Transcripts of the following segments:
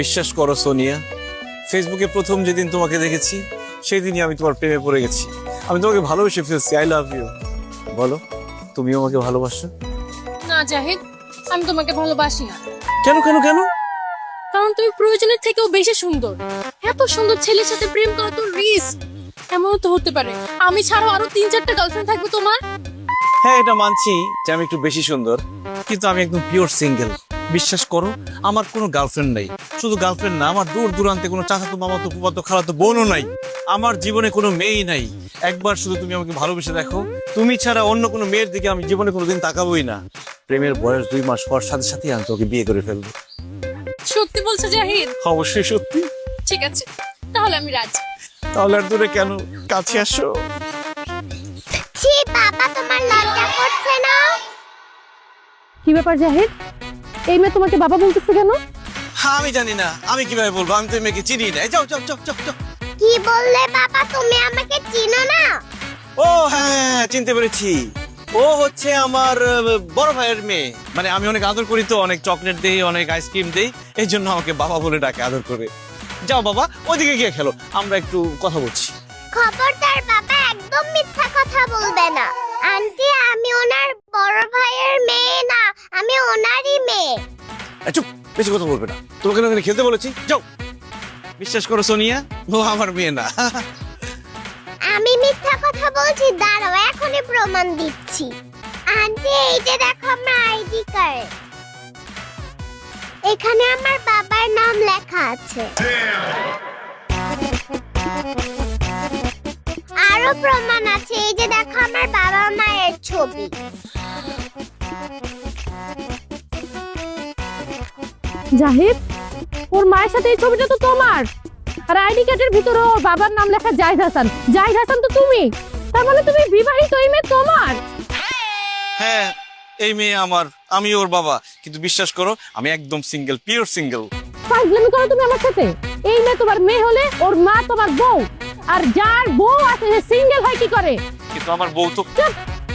বিশ্বাস করো সোনিয়া, ফেসবুকে প্রথম যেদিন তোমাকে দেখেছি সেই দিনই আমি তোমার প্রেমে পড়ে গেছি। আমি তোমাকে ভালোবেসে ফেলছি। I love you. বলো, তুমিও আমাকে ভালোবাসো? না জাহিদ, আমি তোমাকে ভালোবাসি না। কেন কেন কেন? কারণ তুমি প্রয়োজনের থেকেও বেশি সুন্দর। এত সুন্দর ছেলের সাথে প্রেম করা তো রিস্ক। এমনও তো হতে পারে আমি ছাড়াও আরো 3-4টা গার্লফ্রেন্ড থাকবে তোমার। হ্যাঁ, এটা মানছি যে আমি একটু বেশি সুন্দর, কিন্তু আমি একদম পিওর সিঙ্গেল। বিশ্বাস করো, আমার কোনো গার্লফ্রেন্ড নাই। শুধু গার্লফ্রেন্ড না, আমার দূর দূরান্তে কোনো চাচাতো মামাতো ফুফাতো খালাতো বোনও নাই। আমার জীবনে কোনো মেয়েই নাই। একবার শুধু তুমি আমাকে ভালোবেসে দেখো, তুমি ছাড়া অন্য কোনো মেয়ের দিকে আমি জীবনে কোনোদিন তাকাবোই না। প্রেমের বয়স 2 মাস হওয়ার সাথে সাথে আমি তোকে বিয়ে করে ফেলবো। সত্যি বলছো জাহিদ? অবশ্যই সত্যি। ঠিক আছে, তাহলে আমি রাজি। তাহলে আর দূরে কেন, কাছে আসো। ছি বাবা, তোমার লজ্জা করছে না? কি ব্যাপার জাহিদ, এই মেয়ে তোমাকে বাবা বলতেছে কেন? হ্যাঁ, আমি জানি না, আমি কিভাবে বলবো? আমি তো এই মেয়েকে চিনি না। যাও যাও যাও যাও যাও। কি বললে বাবা? তুমি আমাকে চিনো না? ও হ্যাঁ, চিনতে পেরেছি। ও হচ্ছে আমার বড় ভাইয়ের মেয়ে। মানে আমি অনেক আদর করি তো, অনেক চকলেট দেই, অনেক আইসক্রিম দেই, এই জন্য আমাকে বাবা বলে ডাকে আদর করে। যাও বাবা, ওইদিকে গিয়ে খেলো, আমরা একটু কথা বলছি। খবরদার বাবা, একদম মিথ্যা কথা বলবে না। আন্টি, আমি ওনার বড় ভাইয়ের মেয়ে না, আমি ওনারই মেয়ে। চুপ, বেশি কথা বলবে না। তোমাকে না ওখানে খেলতে বলেছি, যাও। বিশ্বাস করো সোনিয়া, ও আমার মেয়ে না। আমি মিথ্যা কথা বলছি? দাঁড়াও, এখনই প্রমাণ দিচ্ছি। আন্টি, এই যে দেখো আমার আইডি কার্ড। এখানে আমার বাবার নাম লেখা আছে। আরো প্রমাণ আছে, এই যে দেখো আমার বাবা মায়ের ছবি। জাহিদ, ওর মায়ের সাথে এই ছবিটা তো তোমার, আর আইডি কার্ডের ভিতরে ওর বাবার নাম লেখা জাহিদ হাসান। জাহিদ হাসান তো তুমি, তার মানে তুমি বিবাহিত, এই মেয়ে তোমার। হ্যাঁ, এই মেয়ে আমার, আমি ওর বাবা। কিন্তু বিশ্বাস করো, আমি একদম সিঙ্গেল, পিওর সিঙ্গেল। ফাজলামি করো তুমি আমার সাথে। এই মেয়ে তোমার মেয়ে হলে ওর মা তোমার বউ, আর যার বউ আছে সে সিঙ্গেল হয় কি করে? কিন্তু আমার বউ তো। চুপ,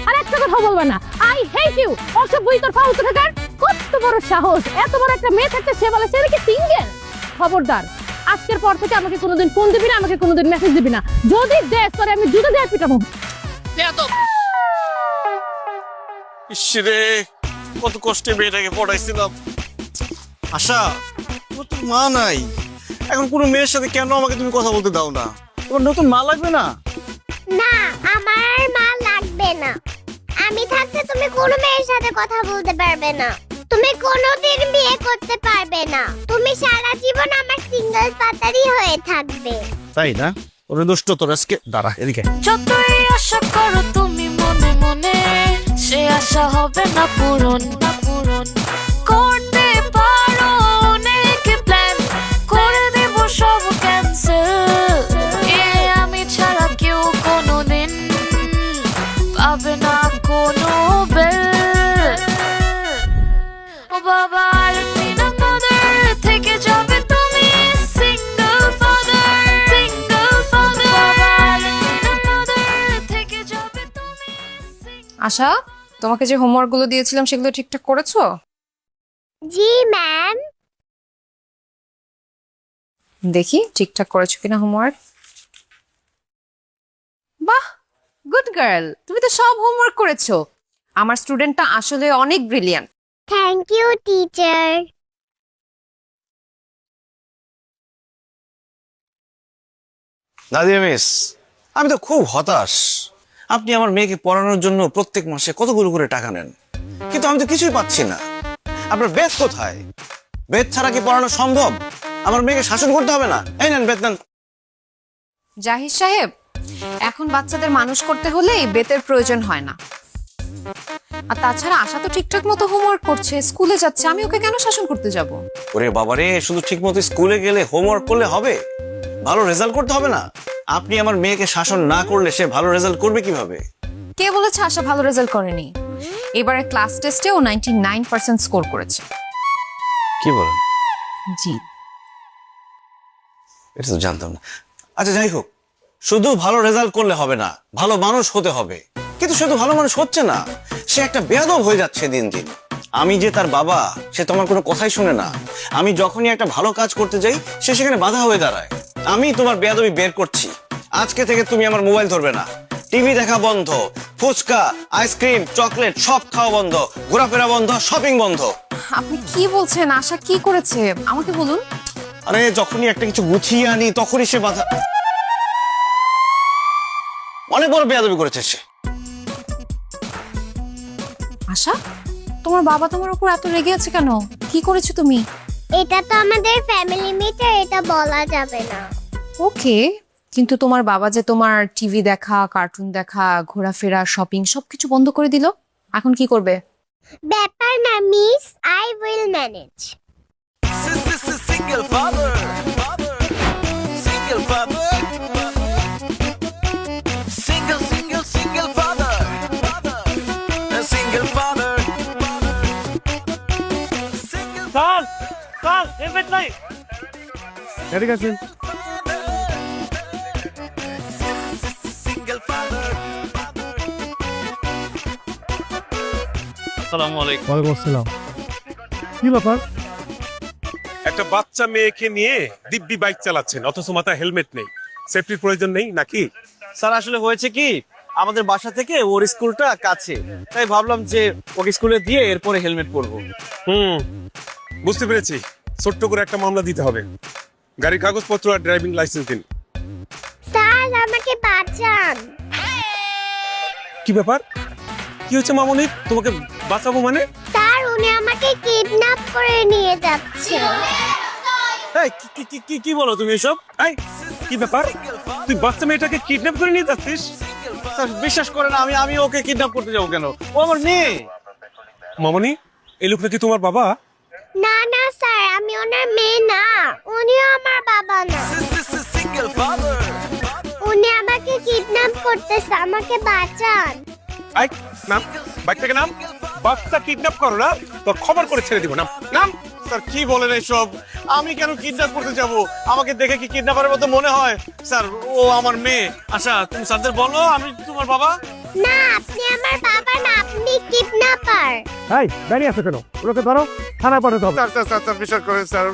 আর একটা কথা বলবে না। I hate you. অসভ্যই তোর ফালতু থাকার কত বড় সাহস! এত বড় একটা মেয়ে থাকতে সে বলে সে নাকি সিঙ্গেল। খবরদার, আজকের পর থেকে আমাকে কোনোদিন ফোন দিবি না, আমাকে কোনোদিন মেসেজ দিবি না। যদি দেশ করে আমি জুতো দিয়ে পিটাবো। ইসরে, কত কষ্টে মেয়েটাকে পড়াইছিলাম। আশা, তোমার তো মা নাই। এখন কোনো মেয়ের সাথে কেন আমাকে তুমি কথা বলতে দাও না? তোমার নতুন মা লাগবে না? না, আমার মা লাগবে না। আমি থাকতে তুমি কোনো মেয়ের সাথে কথা বলতে পারবে না। তুমি কোনোদিন বিয়ে করতে পারবে না। তুমি সারা জীবন আমার সিঙ্গেল পাতারই হয়ে থাকবে। তাই না? ওরে দুষ্ট তোর, আজকে দাঁড়া এদিকে। যতই আশা করো তুমি মনে মনে, সে আশা হবে না পূরণ। করতে পারো অনেক প্ল্যান, করে দেব সব ক্যান্সেল। আমি ছাড়া কেউ কোনোদিন পাবে না কোনো বেল। ও বাবা, আর বিনা mother থেকে যাবে তুমি সিঙ্গেল ফাদার। বাবা, আর বিনা mother থেকে যাবে তুমি। আশা, তোমাকে যে হোমওয়ার্ক গুলো দিয়েছিলাম সেগুলো ঠিকঠাক করেছো? জি ম্যাম। দেখি ঠিকঠাক করেছো কিনা হোমওয়ার্ক। বাহ, গুড গার্ল, তুমি তো সব হোমওয়ার্ক করেছো। আমার স্টুডেন্টটা আসলে অনেক brilliant. Thank you teacher. Nadia miss, আমি তো খুব হতাশ। আপনি আমার মেয়েকে পড়ানোর জন্য প্রত্যেক মাসে কতগুলো করে টাকা নেন, কিন্তু আমি তো কিছুই পাচ্ছি না। আপনার বেদ কোথায়? বেদ ছাড়া কি পড়ানো সম্ভব? আমার মেয়েকে শাসন করতে হবে না? এই নেন বেদ নেন। জাহিদ সাহেব, এখন বাচ্চাদের মানুষ করতে হলে এই বেতের প্রয়োজন হয় না। আর তাছাড়া আশা তো ঠিকঠাক মতো হোমওয়ার্ক করছে, স্কুলে যাচ্ছে, আমি ওকে কেন শাসন করতে যাব? ওরে বাবারে, শুধু ঠিক মতো স্কুলে গেলে হোমওয়ার্ক করলে হবে? ভালো রেজাল্ট করতে হবে না? আপনি আমার মেয়েকে শাসন না করলে সে ভালো রেজাল্ট করবে কিভাবে? কে বলেছে আশা ভালো রেজাল্ট করেনি? এবারে ক্লাস টেস্টে ও 99% স্কোর করেছে। কি বলেন? জি। এটা তো জানতাম না। আচ্ছা যাই হোক, শুধু ভালো রেজাল্ট করলে হবে না, ভালো মানুষ হতে হবে। কিন্তু সে তো ভালো মানুষ হচ্ছে না, সে একটা বেয়াদব হয়ে যাচ্ছে দিন দিন। আমি যে তার বাবা সে তো আমার কোনো কথাই শুনে না। আমি যখনই একটা ভালো কাজ করতে যাই সে সেখানে বাধা হয়ে দাঁড়ায়। আমি তোমার বেয়াদবি বের করছি। আজকে থেকে তুমি আমার মোবাইল ধরবে না, টিভি দেখা বন্ধ, ফুচকা আইসক্রিম চকলেট সব খাওয়া বন্ধ, ঘোরাফেরা বন্ধ, শপিং বন্ধ। আপনি কি বলছেন? আশা কি করেছে আমাকে বলুন। আরে যখনই একটা কিছু গুছিয়ে আনি তখনই সে বাধা। অনেক বড় বেয়াদবি করেছে সে। আশা, তোমার বাবা তোমার উপর এত রেগে আছে কেন? কি করেছো তুমি? এটা তো আমাদের ফ্যামিলি মিটার, এটা বলা যাবে না। ওকে, কিন্তু তোমার বাবা যে তোমার টিভি দেখা, কার্টুন দেখা, ঘোরাফেরা, শপিং সবকিছু বন্ধ করে দিল, এখন কি করবে? ব্যাপার না miss, I will manage. Single father, single father, single father, a single father. Sir sir helmet নাই। এদিকে আসুন। Single father. আসসালামু আলাইকুম। ওয়ালাইকুম আসসালাম। কি ব্যাপার? একটা বাচ্চা মেয়েকে নিয়ে দিব্যি বাইক চালাচ্ছেন অথচ মাথায় হেলমেট নেই। সেফটির প্রয়োজন নেই নাকি? স্যার আসলে হয়েছে কি, আমাদের বাসা থেকে ওর স্কুলটা কাছে, তাই ভাবলাম যে ওকে স্কুলে দিয়ে এরপরে হেলমেট পরবো। বুঝতে পেরেছি, ছোট্ট করে একটা মামলা দিতে হবে। গাড়ির কাগজপত্র আর ড্রাইভিং লাইসেন্স দিন। স্যার আমাকে বাঁচান। কি ব্যাপার? কি হচ্ছে মামনি? তোমাকে বাঁচাবো মানে? স্যার উনি আমাকে কিডন্যাপ করে নিয়ে যাচ্ছে। এই, কি বলো তুমি এসব? এই, কি ব্যাপার? তুই বাচ্চা মেয়েটাকে কিডন্যাপ করে নিয়ে যাচ্ছিস? স্যার বিশ্বাস করে না, আমি ওকে কিডন্যাপ করতে যাবো কেন? ও আমার মেয়ে। মামনি, এই লোকটা কি তোমার বাবা? না না স্যার, আমি ওনার মেয়ে না, উনিও আমার বাবা না। Single father. উনি আমাকে কিডন্যাপ করতেছে, আমাকে বাঁচান। আই, নাম, বাইক থেকে নাম। বাচ্চা কিডন্যাপ করো না, তোর খবর করে ছেড়ে দিব। নাম, নাম। স্যার কি বলেন এসব? আমি কেন কিডন্যাপ করতে যাব? আমাকে দেখে কি কিডন্যাপারের মতো মনে হয়? স্যার ও আমার মেয়ে। আচ্ছা তুমি স্যারদের বলো আমি তোমার বাবা। না আপনি আমার বাবা না, আপনি কিডন্যাপার। এই দাঁড়িয়ে আছে কেন? ওকে ধরো, থানায় পাঠাতে হবে। স্যার স্যার স্যার স্যার বিশ্বাস করেন স্যার,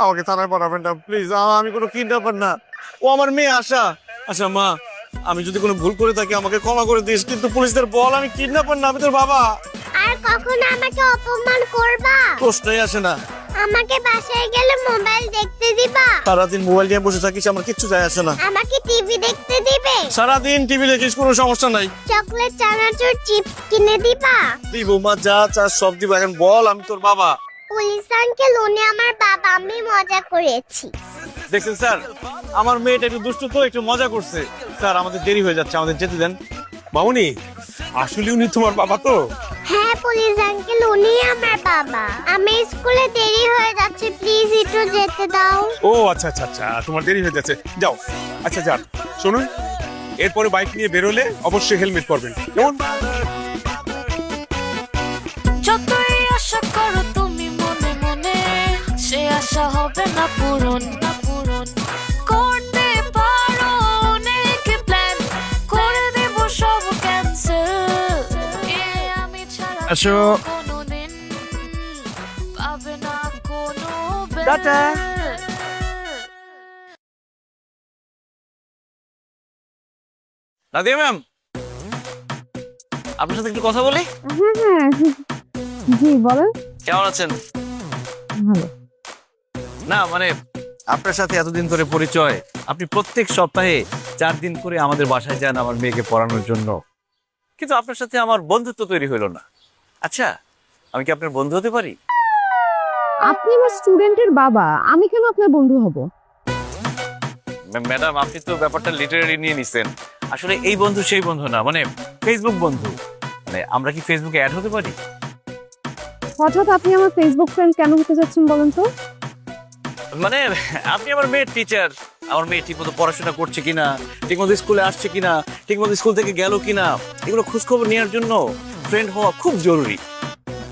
আমাকে থানায় পাঠাবেন না প্লিজ। আমি কোনো কিডন্যাপার না, ও আমার মেয়ে আশা। আচ্ছা মা, আমি যদি কোনো ভুল করে থাকি আমাকে ক্ষমা করে দিস, কিন্তু পুলিশদের বল আমি কিডন্যাপার না, আমি তোর বাবা। আর কখনো আমাকে অপমান করবা? প্রশ্নই আসে না। আমাকে বাসায় গেলে মোবাইল দেখতে দিবা? সারাদিন মোবাইল নিয়ে বসে থাকিস, আমার কিচ্ছু যায় আসে না। আমাকে টিভি দেখতে দিবে? সারাদিন টিভি দেখিস, কোনো সমস্যা নাই। চকলেট চানাচুর চিপস কিনে দিবা? দিব মা, যা চাস সব দিব। এখন বল আমি তোর বাবা। পুলিশ আঙ্কেল উনি আমার বাবা, আমি মজা করেছি। দেখছেন স্যার, আমার মেয়েটা একটু দুষ্টু তো একটু মজা করছে। স্যার আমাদের দেরি হয়ে যাচ্ছে, আমাদের যেতে দেন। মামনি, আসলে উনি তোমার বাবা তো? হ্যাঁ পুলিশ আঙ্কেল উনি আমার বাবা, আমি স্কুলে দেরি হয়ে যাচ্ছে, প্লিজ একটু যেতে দাও। ও আচ্ছা আচ্ছা আচ্ছা, তোমার দেরি হয়ে যাচ্ছে, যাও। আচ্ছা যান, শুনুন, এরপরে বাইক নিয়ে বেরোলে অবশ্যই হেলমেট পরবেন, কেমন? যতই আশা করো তুমি মনে মনে, সে আশা হবে না পূরণ, না পূরণ। করতে পারো অনেক প্ল্যান, করে দেব সব ক্যান্সেল। আমি ছাড়া আসো। কোনোদিন পাবে না কোনো টাটা। নাদিয়া ম্যাম, আপনার সাথে একটু কথা বলি। জি বলেন। কেমন আছেন? ভালো। না মানে আপনার সাথে এতদিন ধরে পরিচয়, আপনি প্রত্যেক সপ্তাহে 4 দিন করে আমাদের বাসায় যান আমার মেয়েকে পড়ানোর জন্য, কিন্তু আপনার সাথে আমার বন্ধুত্ব তৈরি হলো না। আচ্ছা আমি কি আপনার বন্ধু হতে পারি? আপনি আমার স্টুডেন্টের বাবা, আমি কেন আপনার বন্ধু হব? ম্যাডাম আপনি তো ব্যাপারটা লিটারারি নিয়ে নিছেন। আসলে এই বন্ধু সেই বন্ধু না, মানে ফেসবুক বন্ধু। মানে আমরা কি ফেসবুকে অ্যাড হতে পারি? হঠাৎ আপনি আমার ফেসবুক ফ্রেন্ড কেন হতে যাচ্ছেন বলেন তো? মানে আপনি আমার মেয়ের টিচার, আমার মেয়ে ঠিকমতো পড়াশোনা করছে কিনা, ঠিকমতো স্কুলে আসছে কিনা, ঠিকমতো স্কুল থেকে গেল কিনা, এগুলো খোঁজ খবর নেওয়ার জন্য ফ্রেন্ড হওয়া খুব জরুরি।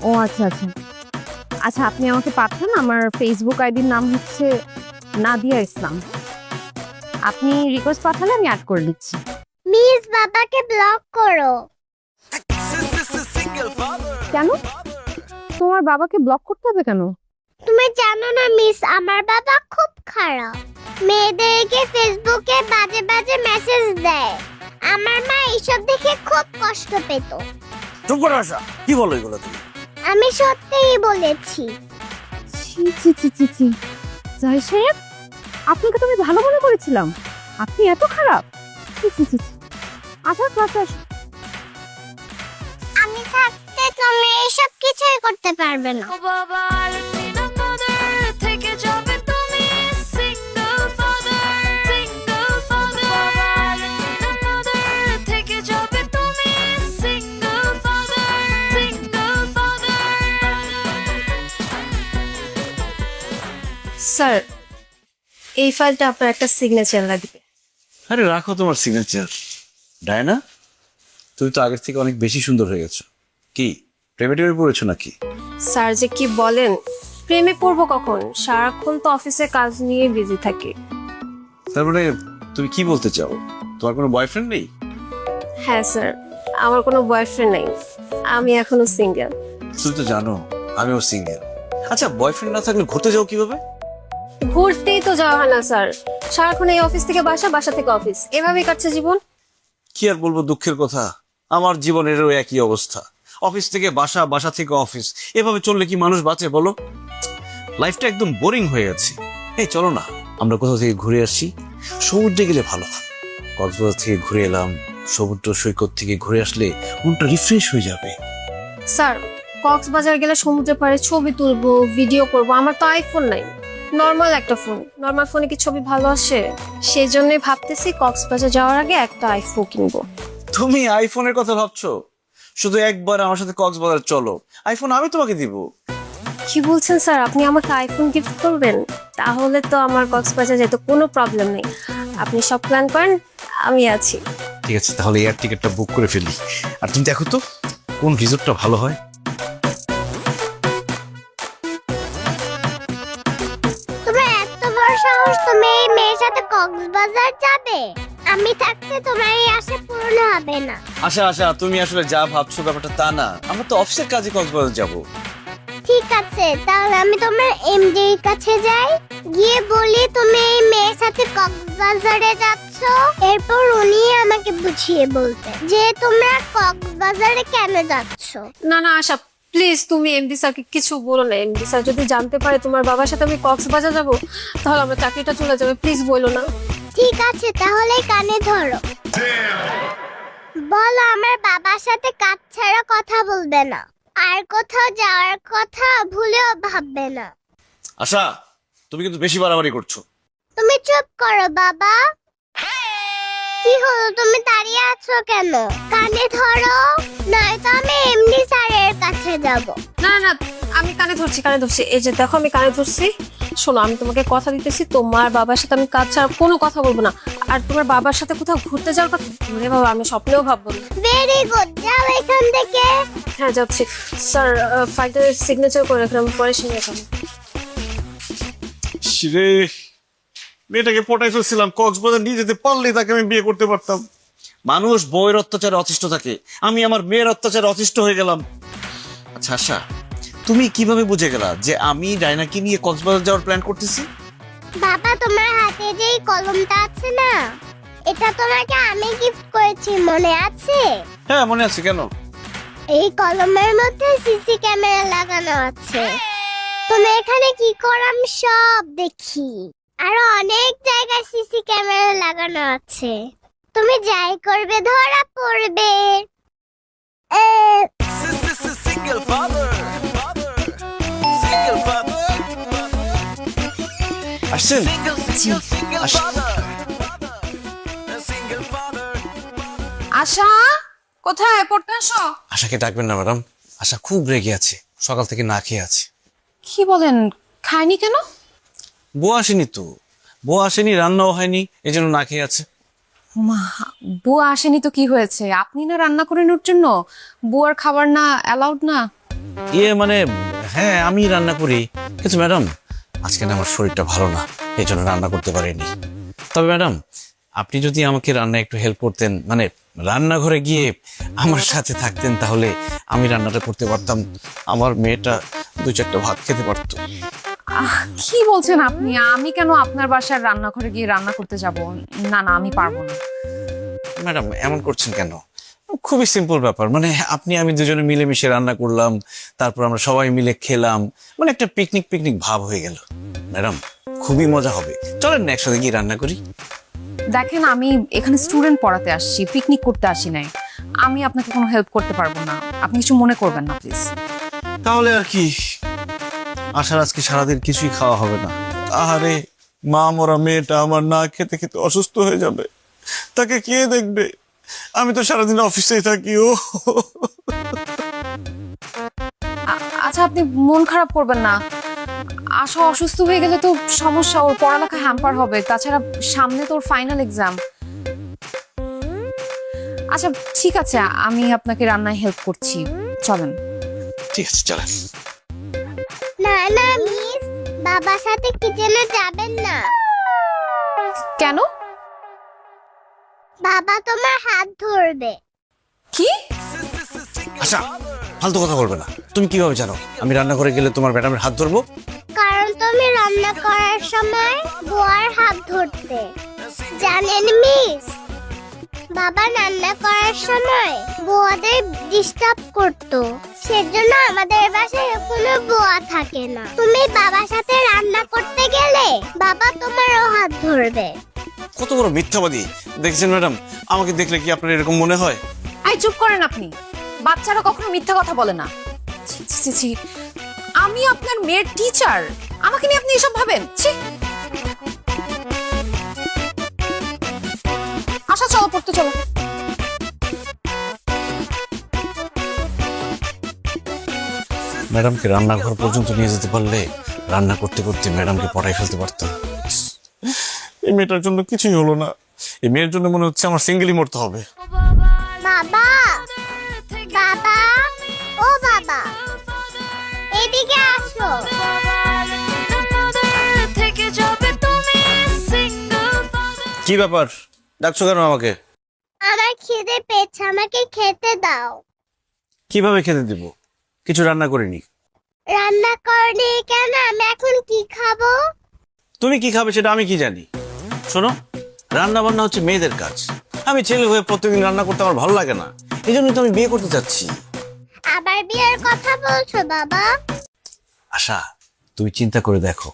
ও আচ্ছা আচ্ছা আচ্ছা, আপনি আমাকে পাঠান, আমার ফেসবুক আইডির নাম হচ্ছে নাদিয়া ইসলাম। আপনি রিকোয়েস্ট পাঠালে আমি অ্যাড করে দিচ্ছি। মিস বাবাকে ব্লক করো। Single father. কেন? তোমার বাবাকে ব্লক করতে হবে কেন? তুমি জানো না মিস, আমার বাবা খুব খারাপ। মেয়েদেরকে ফেসবুকে বাজে বাজে মেসেজ দেয়। আমার মা এইসব দেখে খুব কষ্ট পেত। চুপ করো আশা, কি বলো এগুলো তুমি? আমি সত্যিই বলেছি। ছি ছি ছি ছি ছি। জাহিদ সাহেব, আপনাকে তো আমি ভালো মনে করেছিলাম, আপনি এত খারাপ? ছি ছি ছি ছি। আচ্ছা আচ্ছা, আমি থাকতে তুমি এইসব কিছুই করতে পারবে না। ও বাবা আলমিন mother থেকে যাবে তুমি single father বাবা আলমিন mother থেকে যাবে তুমি single father স্যার, এই ফাইলটা আপনার একটা সিগনেচার লাগবে। আরে রাখো তোমার সিগনেচার। ডায়না, তুমি তো আগের থেকে অনেক বেশি সুন্দর হয়ে গেছো। কি প্রেমে টেমে পড়েছো নাকি? স্যার যে কি বলেন, প্রেমে পড়বো কখন? সারাক্ষণ তো অফিসে কাজ নিয়ে বিজি থাকি। তার মানে তুমি কি বলতে চাও, তোমার কোনো বয়ফ্রেন্ড নেই? হ্যাঁ স্যার, আমার কোনো বয়ফ্রেন্ড নেই, আমি এখনো সিঙ্গেল। তুমি তো জানো আমিও সিঙ্গেল। আচ্ছা, বয়ফ্রেন্ড না থাকলে ঘুরতে যাও কিভাবে? ঘুরতেই তো যাওয়া হয় না স্যার, সারাক্ষণ এই অফিস থেকে বাসা, বাসা থেকে অফিস, এভাবেই কাটছে জীবন। কি আর বলবো, দুঃখের কথা, আমার জীবনেরও একই অবস্থা। অফিস থেকে বাসা, বাসা থেকে অফিস, এভাবে চললে কি মানুষ বাঁচে বলো? লাইফটা একদম বোরিং হয়ে যাচ্ছে। এই চলো না, আমরা কোথাও থেকে ঘুরে আসি। সমুদ্রে গেলে ভালো হয়। কক্সবাজার থেকে ঘুরে এলাম, সমুদ্র সৈকত থেকে ঘুরে আসলে মনটা রিফ্রেশ হয়ে যাবে। স্যার, কক্সবাজার গেলে সমুদ্রের পাড়ে ছবি তুলবো, ভিডিও করবো, আমার তো আইফোন নাই, নর্মাল একটা ফোন। নর্মাল ফোনে কি ছবি ভালো আসে? সেই জন্যই ভাবতেছি কক্সবাজার যাওয়ার আগে একটা আইফোন কিনবো। তুমি আইফোনের কথা ভাবছো? শুধু একবার আমার সাথে কক্সবাজার চলো, আইফোন আমি তোমাকে দিব। কি বলছেন স্যার, আপনি আমাকে আইফোন গিফট করবেন? তাহলে তো আমার কক্সবাজার যেতে কোনো প্রবলেম নেই। আপনি সব প্ল্যান করেন, আমি আছি। ঠিক আছে, তাহলে এয়ার টিকিটটা বুক করে ফেলি। আর তুমি দেখো তো কোন রিসোর্টটা ভালো হয়। তোমার এত বড় সাহস, তুমি এই মেয়ের সাথে কক্সবাজার যাবে? আমি থাকতে তোমার এই আশা পূরণ হবে না। আশা আশা, তুমি আসলে যা ভাবছো ব্যাপারটা তা না। আমরা তো অফিসের কাজে কক্সবাজার যাব। ঠিক আছে, তাহলে আমি তোমার এমডির কাছে যাই, গিয়ে বলি তুমি এই মেয়ের সাথে কক্সবাজারে যাচ্ছ। এরপর উনি আমাকে বুঝিয়ে বলতে যে তোমরা কক্সবাজারে কেন যাচ্ছ। না না আশা, প্লিজ তুমি এমডি স্যারকে কিছু বলো না। এমডি স্যার যদি জানতে পারে তোমার বাবার সাথে আমি কক্সবাজার যাবো, তাহলে আমার চাকরিটা চলে যাবে। প্লিজ বলো না। ঠিক আছে, তাহলে কানে ধরো। বলো আমার বাবার সাথে কাজ ছাড়া কথা বলবে না, আর কোথাও যাওয়ার কথা ভুলেও ভাববে না। আশা, তুমি কিন্তু বেশি বাড়াবাড়ি করছো। তুমি চুপ করো বাবা। কি হলো, তুমি দাঁড়িয়ে আছো কেন? কানে ধরো, নয়তো আমি এমডি স্যারের কাছে যাব। না না, আমি কানে ধরছি, কানে ধরছি। এই যে দেখো, আমি কানে ধরছি। শোনো, আমি তোমাকে কথা দিতেছি, তোমার বাবার সাথে আমি কাজ ছাড়া কোনো কথা বলবো না। আর তোমার বাবার সাথে কোথাও ঘুরতে যাওয়ার কথা, মানে বাবা আমি স্বপ্নেও ভাববো না। ভেরি গুড, যাও এখান থেকে। হ্যাঁ যাচ্ছি। স্যার, ফাইলটা সিগনেচার করে রাখলাম, পরে সিগনেচার করবো। রে, মেয়েটাকে পটাই ফেলছিলাম, কক্সবাজার নিয়ে যেতে পারলেই তাকে আমি বিয়ে করতে পারতাম। মানুষ বউয়ের অত্যাচারে অতিষ্ঠ থাকে, আমি আমার মেয়ের অত্যাচারে অতিষ্ঠ হয়ে গেলাম। আচ্ছা আশা, তুমি কিভাবে বুঝে গেলা যে আমি ডায়নাকে নিয়ে কক্সবাজার যাওয়ার প্ল্যান করতেছি? বাবা, তোমার হাতে যে এই কলমটা আছে না, এটা তোমাকে আমি গিফট করেছি, মনে আছে? হ্যাঁ মনে আছে। কেন? এই কলমের মধ্যে সিসি ক্যামেরা লাগানো আছে। তুমি এখানে কি করো আমি সব দেখি। আরো অনেক জায়গায় সিসি ক্যামেরা লাগানো আছে। তুমি যাই করবে ধরা পড়বে। Single father. Single father. আসছেন? Single Ash- father. Single father. আশা, কোথায়? পড়তে আসো। আশাকে ডাকবেন না ম্যাডাম, আশা খুব রেগে আছে, সকাল থেকে না খেয়ে আছে। কি বলেন, খায়নি কেন? বউ আসেনি তো, বউ আসেনি, রান্নাও হয়নি, এই জন্য না খেয়ে আছে। মা, বুয়া আসেনি তো কি হয়েছে? আপনি না রান্না করে নেওয়ার জন্য, বুয়ার খাবার না অ্যালাউড না? মানে হ্যাঁ আমি রান্না করি, কিন্তু ম্যাডাম আজকে না আমার শরীরটা ভালো না, এই জন্য রান্না করতে পারিনি। তবে ম্যাডাম, আপনি যদি আমাকে রান্না একটু হেল্প করতেন, মানে রান্নাঘরে গিয়ে আমার সাথে থাকতেন, তাহলে আমি রান্নাটা করতে পারতাম, আমার মেয়েটা দু চারটা ভাত খেতে পারতো। কি বলছেন আপনি? আমি কেন আপনার বাসার রান্নাঘরে গিয়ে রান্না করতে যাব? না না, আমি পারবো না। ম্যাডাম এমন করছেন কেন? খুবই সিম্পল ব্যাপার, মানে আপনি আমি দুজনে মিলেমিশে রান্না করলাম, তারপর আমরা সবাই মিলে খেলাম, মানে একটা পিকনিক পিকনিক ভাব হয়ে গেল। ম্যাডাম খুবই মজা হবে, চলেন না একসাথে গিয়ে রান্না করি। দেখেন, আমি এখানে স্টুডেন্ট পড়াতে আসছি, পিকনিক করতে আসি নাই। আমি আপনাকে কোনো হেল্প করতে পারবো না, আপনি কিছু মনে করবেন না প্লিজ। তাহলে আর কি, আশার আজকে সারাদিন কিছুই খাওয়া হবে না। আহারে, মা মরা মেয়েটা আমার না খেতে খেতে অসুস্থ হয়ে যাবে, তাকে কে দেখবে? আমি তো সারাদিন অফিসেই থাকি। ও আচ্ছা, আপনি মন খারাপ করবেন না। আশা অসুস্থ হয়ে গেলে তো সমস্যা, ওর পড়ালেখা হ্যাম্পার হবে, তাছাড়া সামনে তো ওর ফাইনাল এক্সাম। আচ্ছা ঠিক আছে, আমি আপনাকে রান্নায় হেল্প করছি, চলেন। ঠিক আছে, চলেন। না না মিস, বাবার সাথে কিচেনে যাবেন না। কেন? বাবা তোমার হাত ধরবে। কি? আচ্ছা, ফালতু কথা বলবে না। তুমি কিভাবে জানো আমি রান্নাঘরে গেলে তোমার ম্যাডামের হাত ধরবো? কারণ তুমি রান্না করার সময় বুয়ার হাত ধরতে। জানেন মিস, বাবা রান্না করার সময় বুয়াদের ডিস্টার্ব করতো, সেজন্য আমাদের বাসায় কোনো বুয়া থাকে না। তুমি বাবার সাথে রান্না করতে গেলে বাবা তোমারও হাত ধরবে। কত বড় মিথ্যাবাদী দেখছেন ম্যাডাম, আমাকে দেখলে কি আপনার এরকম মনে হয়? আই চুপ করেন আপনি, বাচ্চারা কখনো মিথ্যা কথা বলে না। ছি, ছি, ছি। আমি আপনার মেয়ের টিচার, আমাকে নিয়ে আপনি এসব ভাবেন? ছি। আশা চলো, পড়তে চলো। ম্যাডামকে রান্নাঘর পর্যন্ত নিয়ে যেতে পারলে রান্না করতে করতে ম্যাডামকে পড়াই ফেলতে পারতাম। এই মেয়েটার জন্য কিছুই হলো না, এই মেয়ের জন্য মনে হচ্ছে আমার সিঙ্গেলই মরতে হবে। বাবা, বাবা, ও বাবা, এদিকে আসো। থেকে যাবে তুমি সিঙ্গেল। কি ব্যাপার, ডাকছো কেন আমাকে? আমার খিদে পেয়েছে, আমাকে খেতে দাও। কিভাবে খেতে দিব? কিছু রান্না করিনি। রান্না করনি কেন? আমি এখন কি খাবো? তুমি কি খাবে সেটা আমি কি জানি? শোনো, রান্না বান্না হচ্ছে মেয়েদের কাজ। আমি ছেলে হয়ে প্রত্যেকদিন রান্না করতে আমার ভালো লাগে না, এই জন্যই তো আমি বিয়ে করতে চাচ্ছি। আবার বিয়ের কথা বলছো বাবা? আশা, তুমি চিন্তা করে দেখো,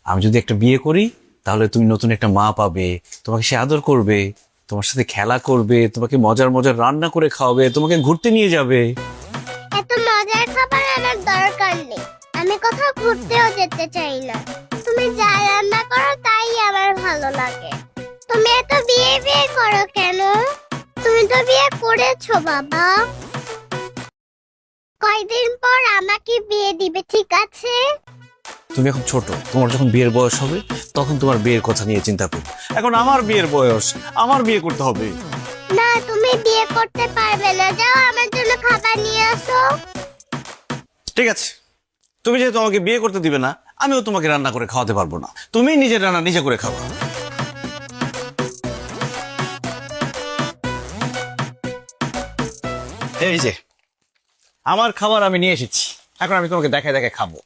আমি যদি একটা বিয়ে করি তাহলে তুমি নতুন একটা মা পাবে, তোমাকে সে আদর করবে, তোমার সাথে খেলা করবে, তোমাকে মজার মজার রান্না করে খাওয়াবে, তোমাকে ঘুরতে নিয়ে যাবে। এত মজার খাবার আমার দরকার নেই, আমি কোথাও ঘুরতেও যেতে চাই না। তুমি যা রান্না করো তাই আমার ভালো লাগে। তুমি এত বিয়ে বিয়ে করো কেন? তুমি তো বিয়ে করেছো বাবা। কয়দিন পর আমাকে বিয়ে দিবে, ঠিক আছে? তুমি এখন ছোট, তোমার যখন বিয়ের বয়স হবে তখন তোমার বিয়ের কথা নিয়ে চিন্তা করো। এখন আমার বিয়ের বয়স, আমার বিয়ে করতে হবে। না, তুমি বিয়ে করতে পারবে না। যাও আমার জন্য খাবার নিয়ে আসো। ঠিক আছে, তুমি যেহেতু আমাকে বিয়ে করতে দিবে না, আমিও তোমাকে রান্না করে খাওয়াতে পারবো না। তুমি নিজের রান্না নিজে করে খাওয়া। এই যে আমার খাবার আমি নিয়ে এসেছি, এখন আমি তোমাকে দেখায় দেখায় খাবো।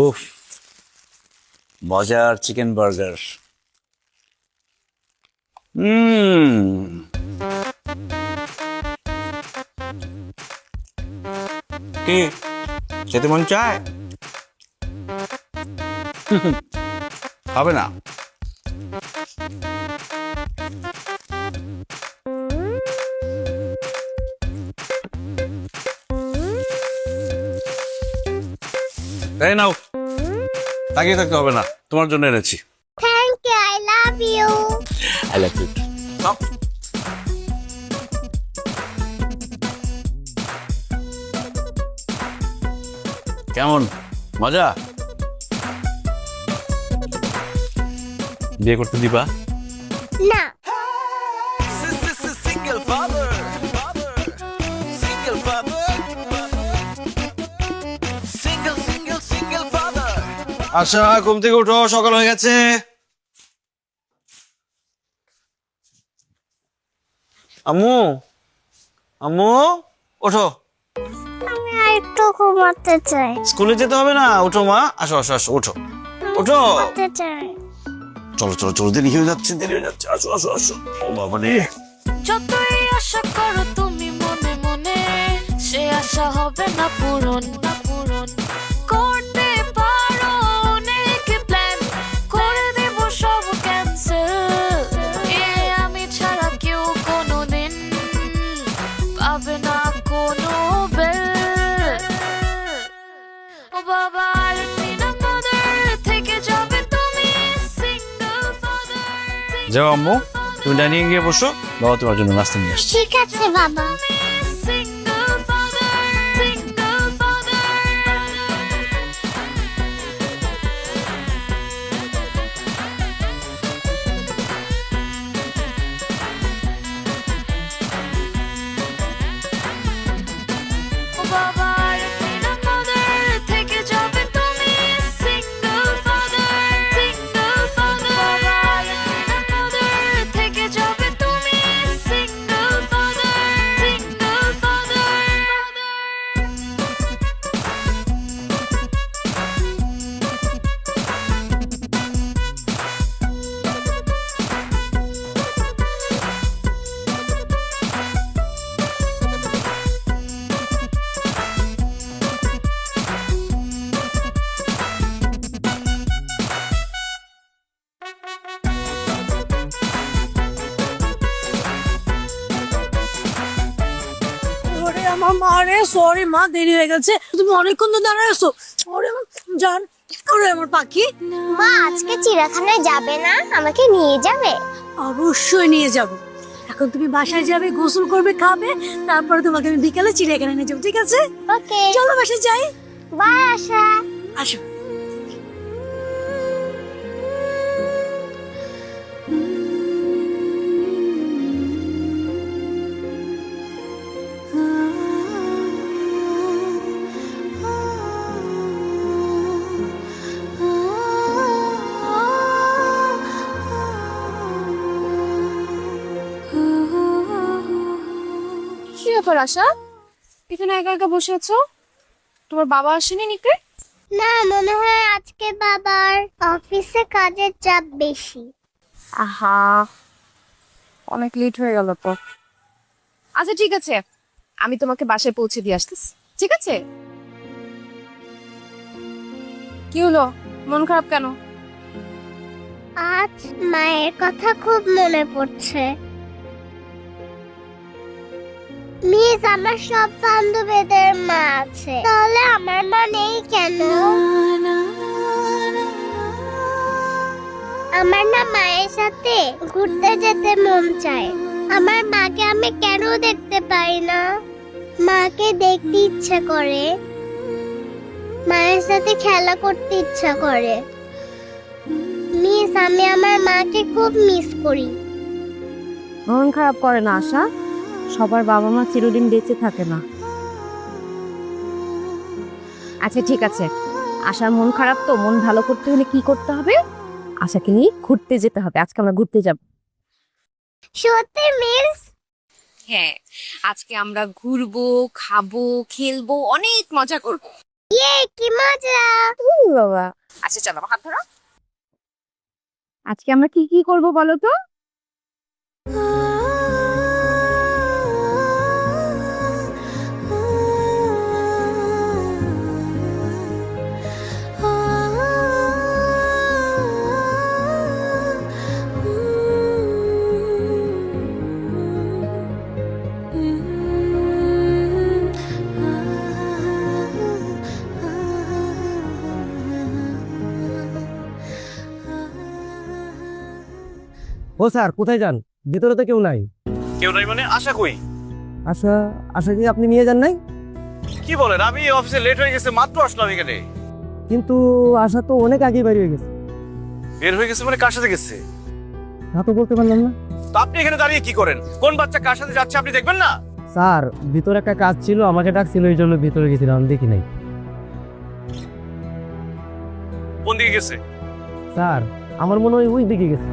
উফ, মজার চিকেন বার্গার। কি খেতে মন চায়? হবে না? এই নাও, তাকিয়ে থাকতে হবে না, তোমার জন্য এনেছি। Thank you, I love you. I love you. কেমন মজা? বিয়ে করতে দিবা? না। Single father. Single father. Single father. আচ্ছা, ঘুম থেকে উঠো, সকাল হয়ে গেছে। আম্মু, আম্মু, ওঠো। আমি একটু ঘুমাতে চাই। স্কুলে যেতে হবে না, ওঠো মা। আসো আসো আসো, ওঠো ওঠো। ঘুমাতে চাই। চলো চলো চলো, দেরি হয়ে যাচ্ছে, দেরি হয়ে যাচ্ছে। আসো আসো আসো। ও বাবা রে। যতই আশা করো তুমি মনে মনে, সে আশা হবে না পূরণ, না পূরণ। করতে পারো অনেক প্ল্যান, করে দেব সব ক্যান্সেল। আমি ছাড়া কেউ কোনোদিন পাবে না কোনো বেল। ও বাবা আর্টিনা মাদার, থেকে যাবে তুমি সিঙ্গেল ফাদার। যাও আম্মু, তুমি ডাইনিং গিয়ে বসো, বাবা তোমার জন্য নাস্তা নিয়ে আসছে। ঠিক আছে বাবা। Single father, single father. ও বাবা আর্টিনা মাদার, থেকে যাবে তুমি single father, single father. বাবা আর্টিনা মাদার, থেকে যাবে তুমি single father, single father. ওরে আমার মা রে, সরি মা, দেরি হয়ে গেছে। তুমি অনেকক্ষণ তো দাঁড়ায় আছো। ওরে আমার জান, ওরে আমার পাখি। মা আজকে চিড়িয়াখানায় যাবে না? আমাকে নিয়ে যাবে? অবশ্যই নিয়ে যাব। এখন তুমি বাসায় যাবে, গোসল করবে, খাবে, তারপরে তোমাকে আমি বিকালে চিড়িয়াখানায় নিয়ে যাবো, ঠিক আছে? ওকে। চলো বাসায় যাই। বাই আশা। আসো। কি ব্যাপার আশা, এখানে একা একা বসে আছো? তোমার বাবা আসেনি নিকে? না, মনে হয় আজকে বাবার অফিসে কাজের চাপ বেশি। আহা, অনেক লেট হয়ে গেল তো। আচ্ছা ঠিক আছে, আমি তোমাকে বাসায় পৌঁছে দিয়ে আসতেছি, ঠিক আছে? কি হলো, মন খারাপ কেন? আজ মায়ের কথা খুব মনে পড়ছে। মিস, আমার সব বান্ধবীদের মা আছে, তাহলে আমার মা নেই কেন? আমার না মায়ের সাথে ঘুরতে যেতে মন চায়। আমার মাকে আমি কেন দেখতে পাই না? মাকে দেখতে ইচ্ছে করে, মায়ের সাথে খেলা করতে ইচ্ছা করে। মিস, আমি আমার মাকে খুব মিস করি। মন খারাপ করে না আশা, সবার বাবা মা চিরদিন বেঁচে থাকে না। আচ্ছা ঠিক আছে, আশার মন খারাপ তো, মন ভালো করতে হলে কি করতে হবে? আশাকে নিয়ে ঘুরতে যেতে হবে। আজকে আমরা ঘুরতে যাব। সত্যি মিস? হ্যাঁ, আজকে আমরা ঘুরবো, খাবো, খেলবো, অনেক মজা করবো। ইয়ে, কি মজা! বাবা, আচ্ছা চলো, আমার হাত ধরো। আজকে আমরা কি কি করব বলো তো? ও স্যার, কোথায় যান? ভিতরে তো কেউ নাই। কেউ নাই মানে? আশা কই? আশা, আশা কি আপনি নিয়ে যান নাই? কি বলেন? আমি অফিসে লেট হয়ে গেছে, মাত্র আসলাম এখানে। কিন্তু আশা তো অনেক আগে বেরিয়ে গেছে। বের হয়ে গেছে মানে কার সাথে গেছে? তা তো বলতে পারলাম না। তো আপনি এখানে দাঁড়িয়ে কি করেন? কোন বাচ্চা কার সাথে যাচ্ছে আপনি দেখবেন না? স্যার, ভিতরে একটা কাজ ছিল, আমাকে ডাকছিল, এই জন্য ভিতরে গেছিলাম, দেখি নাই। কোন দিকে গেছে? স্যার, আমার মনে হয় ওই দিকে গেছে।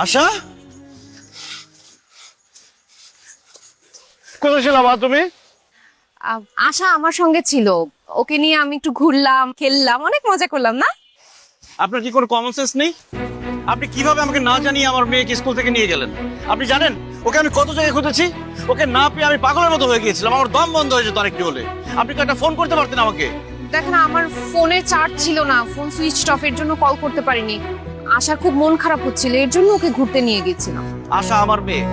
আশা, কোথায় ছিলাম তুমি? আশা আমার সঙ্গে ছিল, ওকে নিয়ে আমি একটু ঘুরলাম, খেললাম, অনেক মজা করলাম না? আপনার কি কোনো কমন সেন্স নেই? আপনি কিভাবে আমাকে না জানিয়ে আমার মেয়েকে স্কুল থেকে নিয়ে গেলেন? আপনি জানেন ওকে আমি কত জায়গায় খুঁজেছি? ওকে না পেয়ে আমি পাগলের মতো হয়ে গিয়েছিলাম, আমার দম বন্ধ হয়ে যেত অনেকটি হলে। আপনি তো একটা ফোন করতে পারতেন আমাকে। দেখেন, আমার ফোনে চার্জ ছিল না, ফোন সুইচ অফ, এর জন্য কল করতে পারিনি। আশার খুব মন খারাপ হচ্ছিল, এর জন্য ওকে ঘুরতে নিয়ে গেছিলাম। আশা আমার মেয়ে,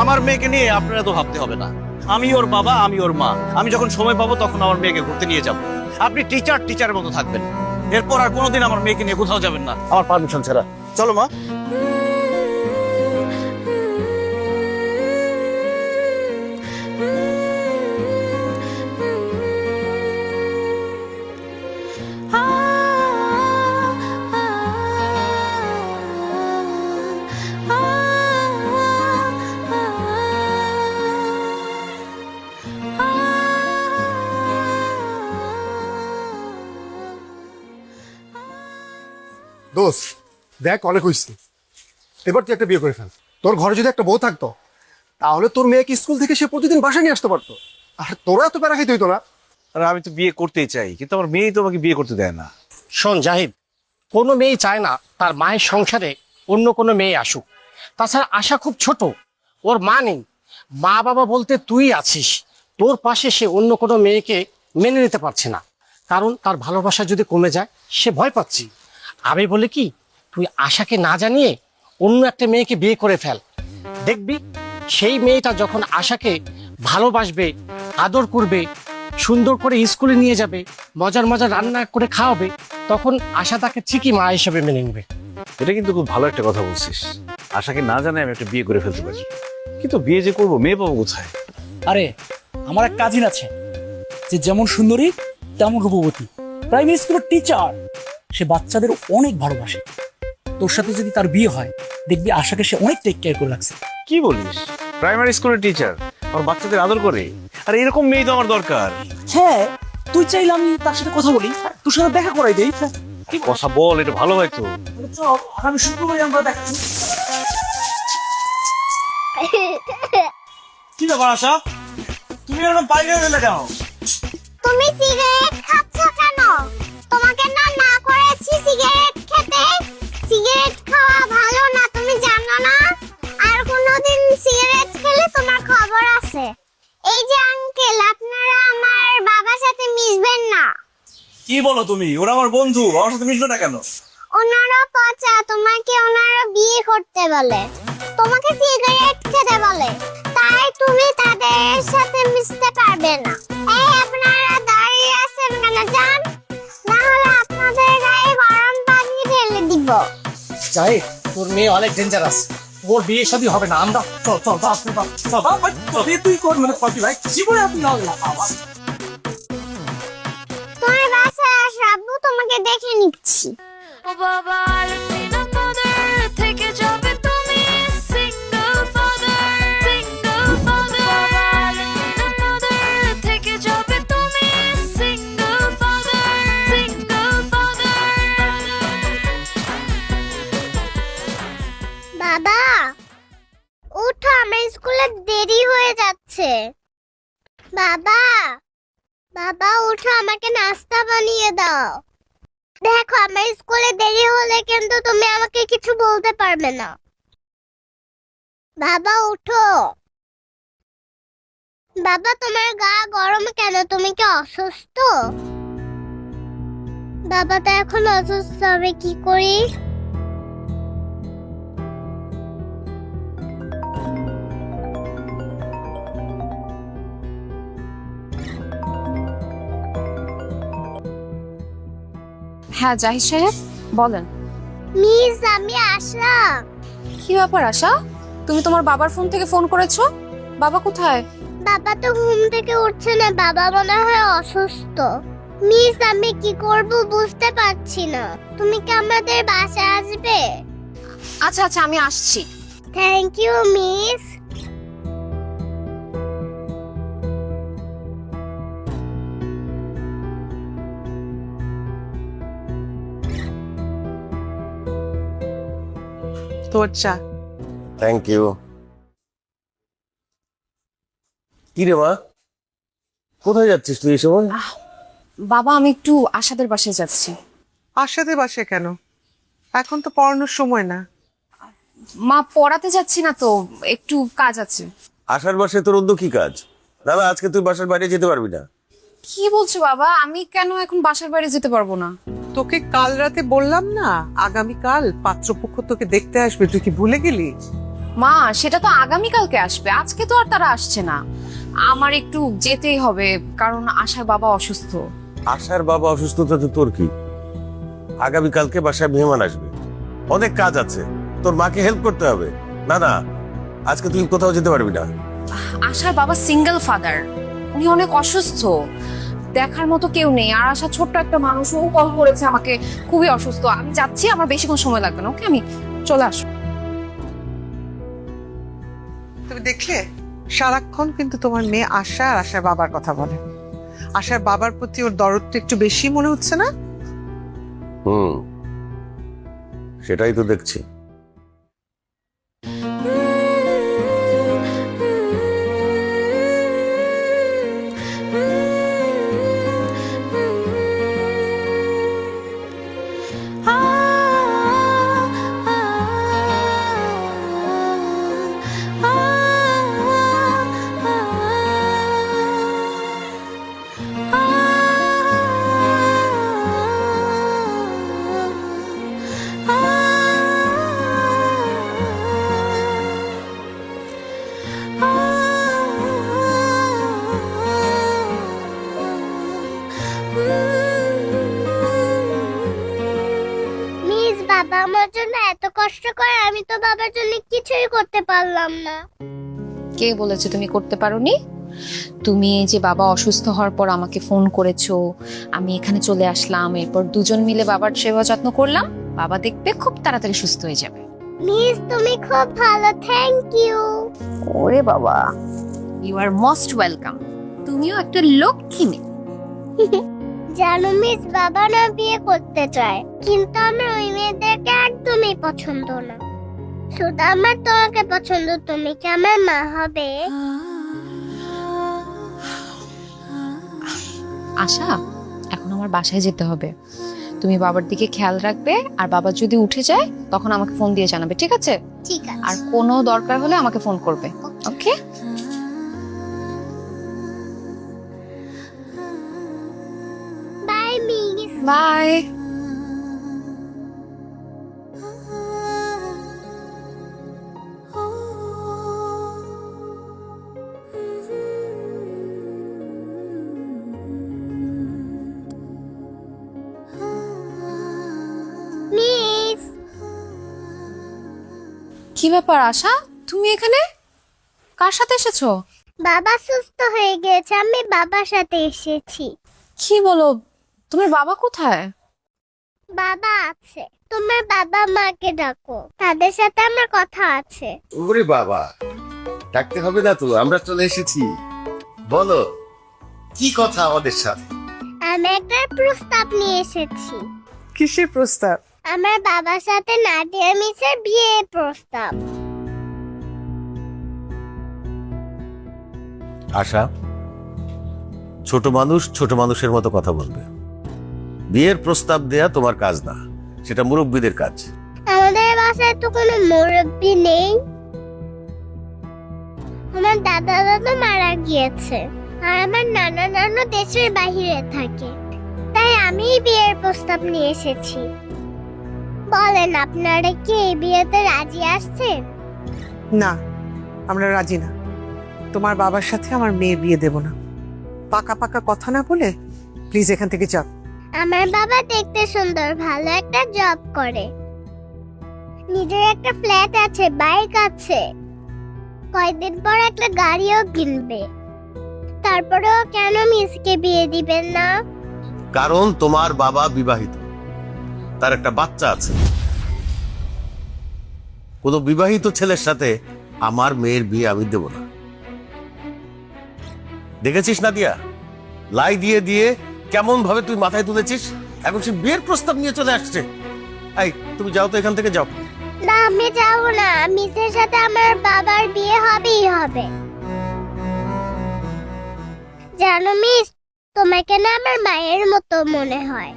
আমার মেয়েকে নিয়ে আপনারা তো ভাবতে হবে না। আমি ওর বাবা, আমি ওর মা, আমি যখন সময় পাবো তখন আমার মেয়েকে ঘুরতে নিয়ে যাব। আপনি টিচারের মতো থাকবেন, এরপর আর কোনোদিন আমার মেয়েকে নিয়ে কোথাও যাবেন না আমার পারমিশন ছাড়া। চলো মা। দোস্ত দেখ, অনেক হয়েছে, এবার তুই একটা বিয়ে করে ফেল। তোর ঘরে যদি একটা বউ থাকতো তাহলে তোর মেয়েকে স্কুল থেকে সে প্রতিদিন বাসায় নিয়ে আসতে পারতো, আর তোরা এত প্যারা খাইতে হইতো না। আর আমি তো বিয়ে করতেই চাই, কিন্তু আমার মেয়েই তো আমাকে বিয়ে করতে দেয় না। শোন জাহিদ, কোনো মেয়ে চায় না তার মায়ের সংসারে অন্য কোনো মেয়ে আসুক। তাছাড়া আশা খুব ছোট, ওর মা নেই, মা বাবা বলতে তুই আছিস। তোর পাশে সে অন্য কোনো মেয়েকে মেনে নিতে পারছে না, কারণ তার ভালোবাসা যদি কমে যায় সে ভয় পাচ্ছি। আমি বলি কি, তুই আশাকে না জানিয়ে অন্য একটা মেয়েকে বিয়ে করে ফেল। দেখবি সেই মেয়েটা যখন আশাকে ভালোবাসবে, আদর করবে, সুন্দর করে স্কুলে নিয়ে যাবে, মজার মজার রান্না করে খাওয়াবে, তখন আশা তাকে ঠিকই মা হিসেবে মেনে নেবে। এটা কিন্তু খুব ভালো একটা কথা বলছিস। আশাকে না জানাই আমি একটা বিয়ে করে ফেলতে পারি, কিন্তু বিয়ে যে করবো, মেয়ে পাবো কোথায়? আরে আমার এক কাজিন আছে, যে যেমন সুন্দরী তেমন রূপবতী, প্রাইমারি স্কুলের টিচার। সে বাচ্চাদের অনেক ভালোবাসে। তোর সাথে যদি তার বিয়ে হয়, দেখবি আশাকে সে অনেক টেক কেয়ার করে রাখছে। কি বলিস? প্রাইমারি স্কুলের টিচার আমার বাচ্চাদের আদর করে? আর এরকম মেয়ে তো আমার দরকার। হ্যাঁ, তুই চাইলে আমি তার সাথে কথা বলি, তোর সাথে দেখা করাই দেই। কি কথা বল, এটা ভালো হয় তো। চল, আগামী শুক্রবারে আমরা দেখা। কি ব্যাপার আশা, তুমি এরকম বাইরে গেলে কেন? তুমি সিগারেট খাচ্ছ কেন? তোমাকে না না করেছি সিগারেট খেতে? সিগারেট খাওয়া ভালো না, তুমি জানো না? আর কোনোদিন সিগারেট খেলে তোমার খবর আছে। এই যে আঙ্কেল, আপনারা আমার বাবার সাথে মিশবেন না। কি বলো তুমি? ওরা আমার বন্ধু, আমার সাথে মিশবে না কেন? ওনারা পচা, তোমাকে ওনারা বিয়ে করতে বলে, তোমাকে সিগারেট খেতে বলে, তাই তুমি তাদের সাথে মিশতে পারবে না। এই আপনারা দাঁড়িয়ে আছেন কেন? যান, না হলে আপনাদের গায়ে গরম পানি ঢেলে দিব। যাই, তোর মেয়ে অনেক ডেঞ্জারাস, ওর বিয়ে শাদী হবে না। আমরা চল চল তুই কর, মানে কপি ভাই জীবনে আপনি তোমার বাসায় আসো, আব্বু তোমাকে দেখে নিচ্ছি। ও বাবা, আলমিন আমাদের থেকে যাবে তুমি সিঙ্গেল ফাদার, সিঙ্গেল ফাদার। বাবা, আলমিন আমাদের থেকে যাবে তুমি সিঙ্গেল ফাদার, সিঙ্গেল ফাদার। বাবা উঠো, আমার স্কুলে দেরি হয়ে যাচ্ছে। বাবা, বাবা উঠো, আমাকে নাস্তা বানিয়ে দাও। দেখো, আমার স্কুলে দেরি হলে কিন্তু তুমি আমাকে কিছু বলতে পারবে না। বাবা উঠো। বাবা, তোমার গা গরম কেন? তুমি কি অসুস্থ? বাবা তো এখন অসুস্থ, হবে কি করি? হ্যাঁ জাহিদ সাহেব, বলেন। মিস, আমি আসলাম। কি ব্যাপার আশা, তুমি তোমার বাবার ফোন থেকে ফোন করেছো? বাবা কোথায়? বাবা তো ঘুম থেকে উঠছে না, বাবা মনে হয় অসুস্থ। মিস, আমি কি করব বুঝতে পারছি না। তুমি কি আমাদের বাসায় আসবে? আচ্ছা আচ্ছা, আমি আসছি। Thank you miss. তোর চা। Thank you. কি রে মা, কোথায় যাচ্ছিস তুই এই সময়? বাবা আমি একটু আশাদের বাসায় যাচ্ছি। আশাদের বাসে কেন? এখন তো পড়ানোর সময় না। মা পড়াতে যাচ্ছি না তো, একটু কাজ আছে। আশার বাসায় তোর অন্য কি কাজ? দাদা আজকে তুই বাসার বাইরে যেতে পারবি না। কি বলছো বাবা? আমি কেন এখন বাসার বাইরে যেতে পারবো না? তোকে কাল রাতে বললাম না আগামীকাল পাত্রপক্ষ তোকে দেখতে আসবে, তুই কি ভুলে গেলি? মা সেটা তো আগামীকালকে আসবে, আজকে তো আর তারা আসছে না। আমার একটু যেতেই হবে কারণ আশার বাবা অসুস্থ। আশার বাবা অসুস্থতা তো তোর কি? আগামীকালকে বাসায় মেহমান আসবে, অনেক কাজ আছে, তোর মাকে হেল্প করতে হবে। না না, আজকে তুই কোথাও যেতে পারবি না। আশার বাবা সিঙ্গেল ফাদার, উনি অনেক অসুস্থ, দেখার মতো কেউ নেই। আর আশা ছোট্ট একটা মানুষ, ও কল করেছে আমাকে, খুবই অসুস্থ। আমি যাচ্ছি, আমার বেশিক্ষণ সময় লাগবে না। ওকে, আমি চলে আসবো। তুমি দেখলে সারাক্ষণ কিন্তু তোমার মেয়ে আশা আর আশার বাবার কথা বলে। আশার বাবার প্রতি ওর দরদটা একটু বেশি মনে হচ্ছে না? সেটাই তো দেখছি। মিস, বাবা আমার জন্য এত কষ্ট করে, আমি তো বাবার জন্য কিছুই করতে পারলাম না। কে বলেছে তুমি করতে পারোনি? তুমি এই যে বাবা অসুস্থ হওয়ার পর আমাকে ফোন করেছো, আমি এখানে চলে আসলাম, এরপর দুজন মিলে বাবার সেবা যত্ন করলাম। বাবা দেখবে খুব তাড়াতাড়ি সুস্থ হয়ে যাবে। মিস তুমি খুব ভালো, থ্যাংক ইউ। ওরে বাবা, ইউ আর মোস্ট ওয়েলকাম। তুমিও একটা লক্ষ্মী মেয়ে। জানো মিস, বাবা না বিয়ে করতে চায়, কিন্তু আমার ওই মেয়েদেরকে একদমই পছন্দ না। শুধু আমার তোমাকে পছন্দ। তুমি কি আমার মা হবে? আশা, এখন আমার বাসায় যেতে হবে। তুমি বাবার দিকে খেয়াল রাখবে, আর বাবা যদি উঠে যায় তখন আমাকে ফোন দিয়ে জানাবে, ঠিক আছে? ঠিক আছে। আর কোনো দরকার হলে আমাকে ফোন করবে, okay? Bye miss. Bye. Miss, কি ব্যাপার আশা, তুমি এখানে কার সাথে এসেছো? বাবা সুস্থ হয়ে গেছে, আমি বাবার সাথে এসেছি। কি বলো, তোমার বাবা কোথায়? বাবা আছে, তোমার বাবা মাকে ডাকো, তাদের সাথে আমার কথা আছে। ওরে বাবা, ডাকতে হবে না তো, আমরা চলে এসেছি। বলো কি কথা আমাদের সাথে? আমি একটা প্রস্তাব নিয়ে এসেছি। কিসের প্রস্তাব? আমার বাবার সাথে নাদিয়া মিসের বিয়ের প্রস্তাব। আশা, ছোট মানুষ ছোট মানুষের মতো কথা বলবে। বিয়ের প্রস্তাব দেয়া তোমার কাজ না, সেটা মুরব্বীদের কাজ। আমাদের বাসায় তো কোনো মুরব্বি নেই। আমার দাদা দাদু মারা গিয়েছে, আর আমার নানা নানু দেশের বাইরে থাকে। তাই আমি বিয়ের প্রস্তাব নিয়ে এসেছি। বলেন, আপনারা কি এই বিয়েতে রাজি আসছেন? না, আমরা রাজি না। তোমার বাবার সাথে আমার মেয়ের বিয়ে দেব না। পাকা পাকা কথা না বলে প্লিজ এখান থেকে যাও। আমার বাবা দেখতে সুন্দর, ভালো একটা জব করে, নিজের একটা ফ্ল্যাট আছে, বাইক আছে, কয়েকদিন পর একটা গাড়িও কিনবে। তারপরেও কেন মিসকে বিয়ে দিবেন না? কারণ তোমার বাবা বিবাহিত, তার একটা বাচ্চা আছে। কোনো বিবাহিত ছেলের সাথে আমার মেয়ের বিয়ে আমি দেব না। দেখেছিস না দিয়া, লাই দিয়ে দিয়ে কেমন ভাবে তুই মাথায় তুলেছিস, এখন সে বিয়ের প্রস্তাব নিয়ে চলে আসছে। এই তুমি যাও তো, এখান থেকে যাও। না আমি যাবো না, মিসের সাথে আমার বাবার বিয়ে হবেই হবে। জানো মিস, তোমাকে না আমার মায়ের মতো মনে হয়।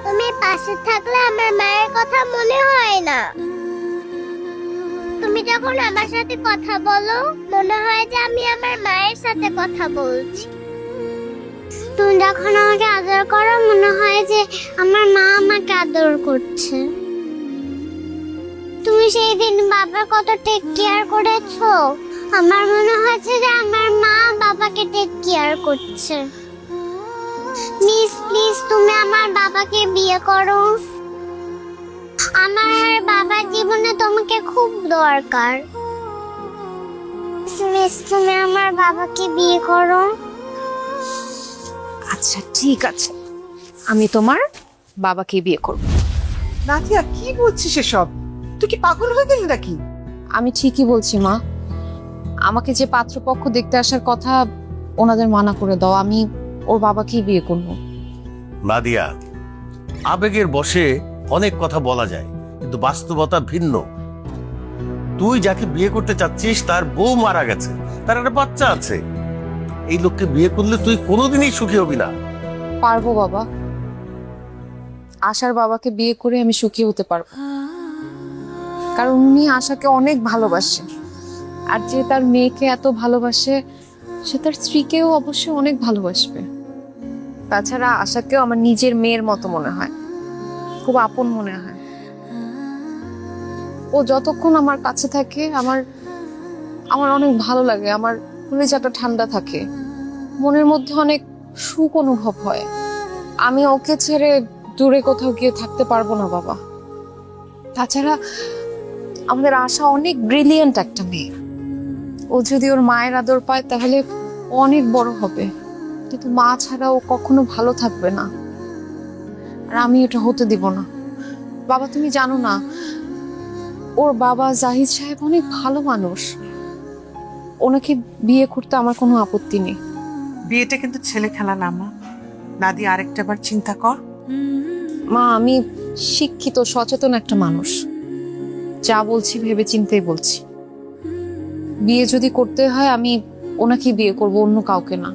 তুমি পাশে থাকলে আমার মায়ের কথা মনে হয় না। তুমি যখন আমার সাথে কথা বলো মনে হয় যে আমি আমার মায়ের সাথে কথা বলছি। তুমি যখন আমাকে আদর করো মনে হয় যে আমার মা আমাকে আদর করছে। তুমি সেই দিন বাবার কত টেক কেয়ার করেছো, আমার মনে হচ্ছে যে আমার মা বাবাকে টেক কেয়ার করছে। মিস প্লিজ তুমি আমার বাবাকে বিয়ে করো। আমার বাবার জীবনে তোমাকে খুব দরকার। মিস তুমি আমার বাবাকে বিয়ে করো। আচ্ছা ঠিক আছে, আমি তোমার বাবাকে বিয়ে করব। নাদিয়া কি বলছিস এসব? তুই কি পাগল হয়ে গেলি নাকি? আমি ঠিকই বলছি মা, আমাকে যে পাত্রপক্ষ দেখতে আসার কথা ওনাদের মানা করে দাও, আমি ওর বাবাকেই বিয়ে করব। নাদিয়া, আবেগের বশে অনেক কথা বলা যায়, কিন্তু বাস্তবতা ভিন্ন। তুই যাকে বিয়ে করতে চাচ্ছিস তার বউ মারা গেছে, তার একটা বাচ্চা আছে। এই লোককে বিয়ে করলে তুই কোনোদিনই সুখী হবি না। পারবো বাবা, আশার বাবাকে বিয়ে করে আমি সুখী হতে পারবো, কারণ উনি আশাকে অনেক ভালোবাসে। আর যে তার মেয়েকে এত ভালোবাসে সে তার স্ত্রীকেও অবশ্যই অনেক ভালোবাসবে। তাছাড়া আশাকেও আমার নিজের মেয়ের মতো মনে হয়, খুব আপন মনে হয়। ও যতক্ষণ আমার কাছে থাকে আমার আমার অনেক ভালো লাগে, আমার কলিজাটা ঠান্ডা থাকে, মনের মধ্যে অনেক সুখ অনুভব হয়। আমি ওকে ছেড়ে দূরে কোথাও গিয়ে থাকতে পারবো না বাবা। তাছাড়া আমাদের আশা অনেক ব্রিলিয়েন্ট একটা মেয়ে, ও যদি ওর মায়ের আদর পায় তাহলে অনেক বড় হবে, কিন্তু মা ছাড়া ও কখনো ভালো থাকবে না, আর আমি এটা হতে দিব না। বাবা তুমি জানো না, ওর বাবা জাহিদ সাহেব অনেক ভালো মানুষ, ওনাকে বিয়ে করতে আমার কোনো আপত্তি নেই। বিয়েটা কিন্তু ছেলে খেলা না মা। নাদিয়া আরেকটা বার চিন্তা কর। মা আমি শিক্ষিত সচেতন একটা মানুষ, যা বলছি ভেবে চিন্তেই বলছি। বিয়ে যদি করতে হয় আমি ওনাকে বিয়ে করব, অন্য কাউকে না।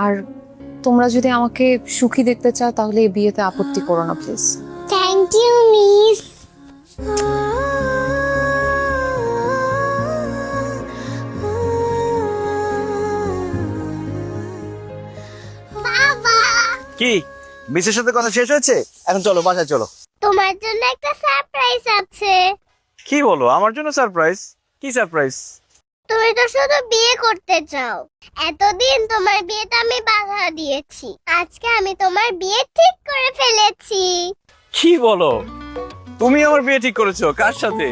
আর তোমরা যদি আমাকে সুখী দেখতে চাও তাহলে এই বিয়েতে আপত্তি করো না প্লিজ। Thank you miss. বাবা, কি মিসের সাথে কথা শেষ হয়েছে? এখন চলো বাসায় চলো। তোমার জন্য একটা সারপ্রাইজ আছে। কি বলো? আমার জন্য সারপ্রাইজ? কি সারপ্রাইজ? তুমি তো শুধু বিয়ে করতে চাও, এতদিন তোমার বিয়েতে আমি বাধা দিয়েছি, আজকে আমি তোমার বিয়ে ঠিক করে ফেলেছি। কি বলো? তুমি আমার বিয়ে ঠিক করেছো? কার সাথে?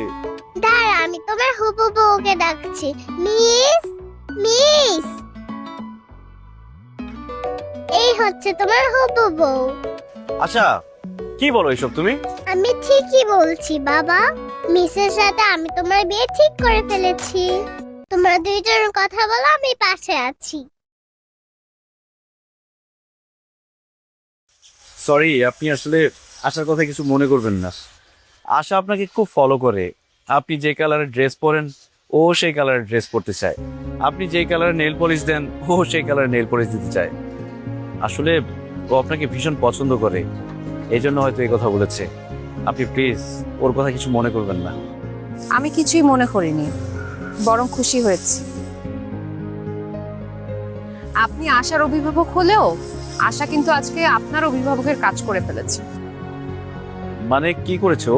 দাঁড়া, আমি তোমার হবু বউকে ডাকছি। মিস, মিস, এই হচ্ছে তোমার হবু বউ। আচ্ছা কি বলো এসব তুমি? আমি ঠিকই বলছি বাবা, মিসের সাথে আমি তোমার বিয়ে ঠিক করে ফেলেছি। তোমরা দুইজন কথা বলো, আমি পাশে আছি। সরি, আপনি আসলে আশার কথা কিছু মনে করবেন না। আশা আপনাকে খুব ফলো করে। আপনি যে কালারের ড্রেস পরেন ও সেই কালারের ড্রেস পরতে চায়, আপনি যে কালারের নেল পলিশ দেন ও সেই কালারের নেল পলিশ দিতে চায়। আসলে ও আপনাকে ভীষণ পছন্দ করে, এই জন্য হয়তো এই কথা বলেছে। আপনি প্লিজ ওর কথা কিছু মনে করবেন না। আমি কিছুই মনে করিনি, বরং খুশি হয়েছি। আপনি আশার অভিভাবক হলেও আশা কিন্তু আজকে আপনার অভিভাবকের কাজ করে ফেলেছে। মানে কি করেছো?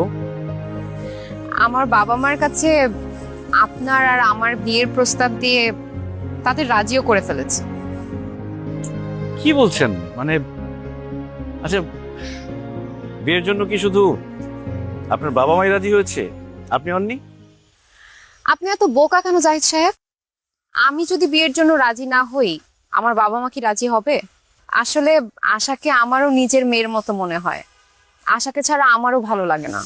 আমার বাবা মার কাছে আপনার আর আমার বিয়ের প্রস্তাব দিয়ে তাদের রাজিও করে ফেলেছে। কি বলছেন? মানে আচ্ছা, বিয়ের জন্য কি শুধু আপনার বাবা মাই রাজি হয়েছে, আপনি হননি? আপনি এত বোকা কেন জাহিদ সাহেব? আমি যদি বিয়ের জন্য রাজি না হই আমার বাবা মা কি রাজি হবে? আসলে আশাকে আমারও নিজের মেয়ের মতো মনে হয়, আশাকে ছাড়া আমারও ভালো লাগে না।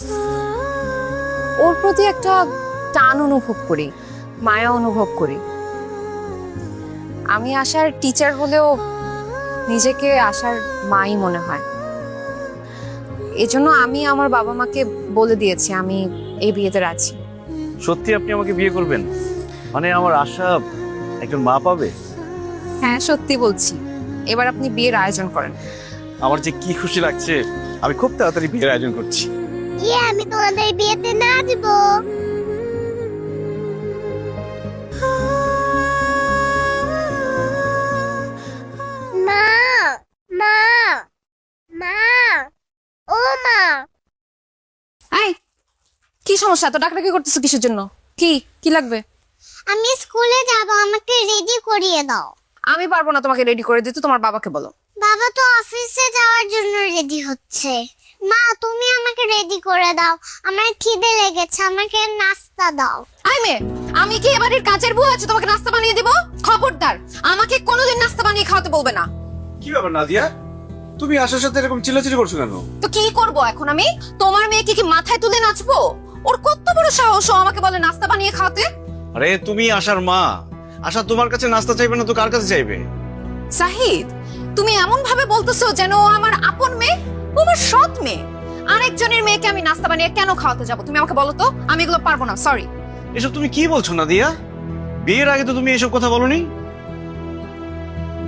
ওর প্রতি একটা টান অনুভব করি, মায়া অনুভব করি। আমি আশার টিচার হলেও নিজেকে আশার মাই মনে হয়। এজন্য আমি আমার বাবা মাকে বলে দিয়েছি আমি এই বিয়েতে রাজি। সত্যি আপনি আমাকে বিয়ে করবেন? মানে আমার আশা একজন মা পাবে? হ্যাঁ সত্যি বলছি, এবার আপনি বিয়ের আয়োজন করেন। আমার যে কি খুশি লাগছে, আমি খুব তাড়াতাড়ি বিয়ের আয়োজন করছি। আমি তোমাদের বিয়েতে নাচবো। মা মা মা ও মা, এই কি সমস্যা? এত ডাকাডাকি করতেছো কিসের জন্য? কি কি লাগবে? আমি স্কুলে যাব, আমাকে রেডি করিয়ে দাও। আমি পারবো না তোমাকে রেডি করে দিতে, তোমার বাবাকে বলো। বাবা তো অফিসে যাওয়ার জন্য রেডি হচ্ছে। মা তুমি আমাকে রেডি করে দাও, আমার খিদে লেগেছে, আমাকে নাস্তা দাও। আই মেয়ে, আমি কি এবারের কাজের বউ আছে তোমাকে নাস্তা বানিয়ে দিব? খবরদার, আমাকে কোনোদিন নাস্তা বানিয়ে খাওয়াতে বলবে না। কি ব্যাপার নাদিয়া, তুমি আশার সাথে এরকম চিল্লাচিল্লি করছো কেন? তো কি করব এখন আমি? তোমার মেয়েকে কি মাথায় তুলে নাচবো? ওর কত বড় সাহস ও আমাকে বলে নাস্তা বানিয়ে খাওয়াতে। আরে তুমি আশার মা, আশা তোমার কাছে নাস্তা চাইবে না তো কার কাছে চাইবে? সাহিদ, তুমি এমন ভাবে বলতেছো যেন ও আমার আপন মেয়ে, ও আমার সৎ মেয়ে। আরেকজনের মেয়েকে আমি নাস্তা বানিয়ে কেন খাওয়াতে যাব? তুমি আমাকে বলো তো, আমি এগুলো পারবো না, সরি। এসব তুমি কি বলছো নাদিয়া? বিয়ের আগে তো তুমি এসব কথা বলনি।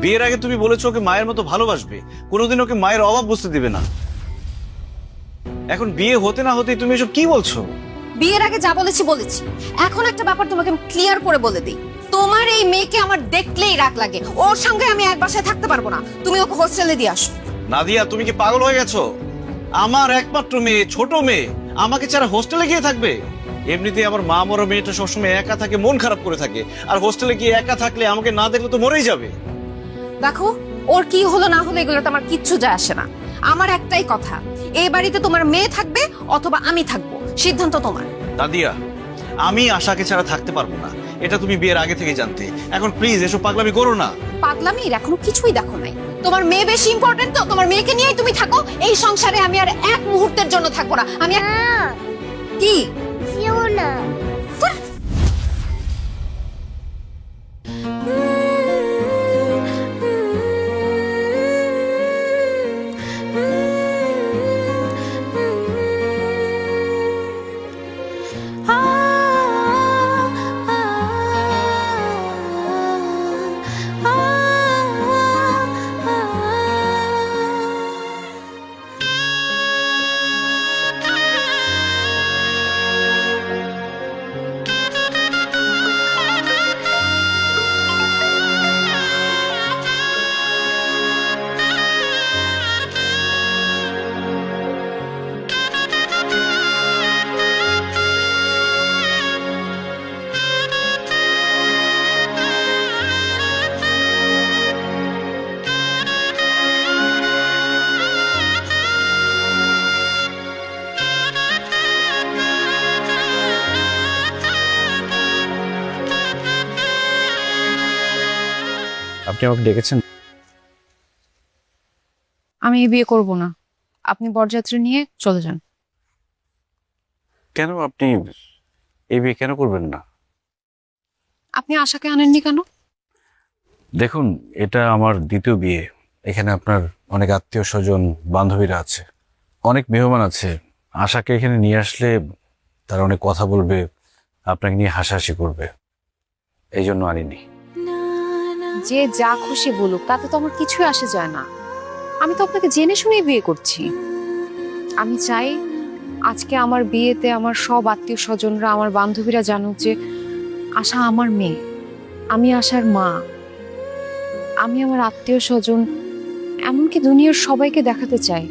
বিয়ের আগে তুমি বলেছো ওকে মায়ের মতো ভালোবাসবে, কোনোদিন ওকে মায়ের অভাব বুঝতে দিবে না। এখন বিয়ে হতে না হতেই তুমি এসব কি বলছো? বিয়ের আগে যা বলেছি বলেছি। এখন একটা ব্যাপার তোমাকে ক্লিয়ার করে বলে দিই, তোমার এই মেয়েকে আমার দেখলেই রাগ লাগে। ওর সঙ্গে আমি এক বাসায় থাকতে পারবো না, তুমি ওকে হোস্টেলে দিয়ে আসো। নাদিয়া তুমি কি পাগল হয়ে গেছো? আমার একমাত্র মেয়ে, ছোট মেয়ে, আমাকে ছাড়া হোস্টেলে গিয়ে থাকবে? এমনিতেই আমার মা মরা মেয়েটা সবসময় একা থাকে, মন খারাপ করে থাকে, আর হোস্টেলে গিয়ে একা থাকলে আমাকে না দেখলে তো মরেই যাবে। দেখো, ওর কি হলো না হলো এগুলোতে আমার কিচ্ছু যায় আসে না। আমার একটাই কথা, এই বাড়িতে তোমার মেয়ে থাকবে অথবা আমি থাকবো, সিদ্ধান্ত তোমার। নাদিয়া, আমি আশাকে ছাড়া থাকতে পারবো না, এটা তুমি বিয়ের আগে থেকে জানতে। এখন প্লিজ এসব পাগলামি করো না। পাগলামির এখনো কিছুই দেখো নাই। তোমার মেয়ে বেশি ইম্পর্টেন্ট তো, তোমার মেয়েকে নিয়েই তুমি থাকো। এই সংসারে আমি আর এক মুহূর্তের জন্য থাকবো না। আমি কি যেও না। আপনি আমাকে ডেকেছেন? আমি এই বিয়ে করব না, আপনি বরযাত্রী নিয়ে চলে যান। কেন আপনি এই বিয়ে কেন করবেন না? আপনি আশাকে আনেননি কেন? দেখুন, এটা আমার দ্বিতীয় বিয়ে। এখানে আপনার অনেক আত্মীয় স্বজন, বান্ধবীরা আছে, অনেক মেহমান আছে। আশাকে এখানে নিয়ে আসলে তারা অনেক কথা বলবে, আপনাকে নিয়ে হাসাহাসি করবে, এই জন্য আনিনি। যে যা খুশি বলুক, তাতে তো আমার কিছুই আসে যায় না। আমি তো আপনাকে জেনে শুনেই বিয়ে করছি। আমি চাই আজকে আমার বিয়েতে আমার সব আত্মীয় স্বজনরা, আমার বান্ধবীরা জানুক যে আশা আমার মেয়ে, আমি আশার মা। আমি আমার আত্মীয় স্বজন, এমনকি দুনিয়ার সবাইকে দেখাতে চাই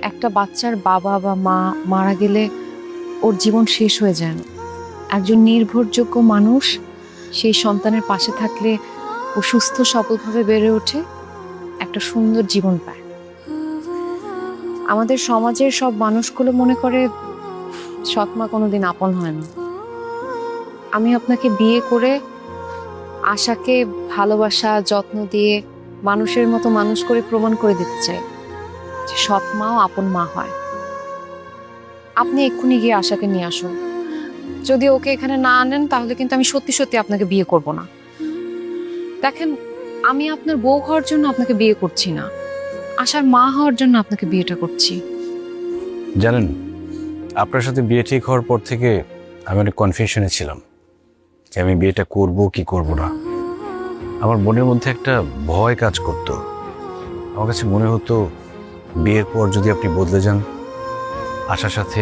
একটা বাচ্চার বাবা বা মা মারা গেলে ওর জীবন শেষ হয়ে যায় না। একজন নির্ভরযোগ্য মানুষ সেই সন্তানের পাশে থাকলে ও সুস্থ সবলভাবে বেড়ে ওঠে, একটা সুন্দর জীবন পায়। আমাদের সমাজের সব মানুষগুলো মনে করে সৎমা কোনোদিন আপন হয় না। আমি আপনাকে বিয়ে করে আশাকে ভালোবাসা, যত্ন দিয়ে মানুষের মতো মানুষ করে প্রমাণ করে দিতে চাই যে সৎমাও আপন মা হয়। আপনি এক্ষুনি গিয়ে আশাকে নিয়ে আসুন। যদি ওকে এখানে না আনেন তাহলে কিন্তু আমি সত্যি সত্যি আপনাকে বিয়ে করব না। দেখেন, আমি আপনার বউ হওয়ার জন্য আপনাকে বিয়ে করছি না, আশার মা হওয়ার জন্য আপনাকে বিয়েটা করছি। জানেন, আপনার সাথে বিয়ে ঠিক হওয়ার পর থেকে আমি অনেক কনফিউশনে ছিলাম যে আমি বিয়েটা করব কি করব না। আমার মনের মধ্যে একটা ভয় কাজ করতো। আমার কাছে মনে হতো বিয়ের পর যদি আপনি বদলে যান, আশার সাথে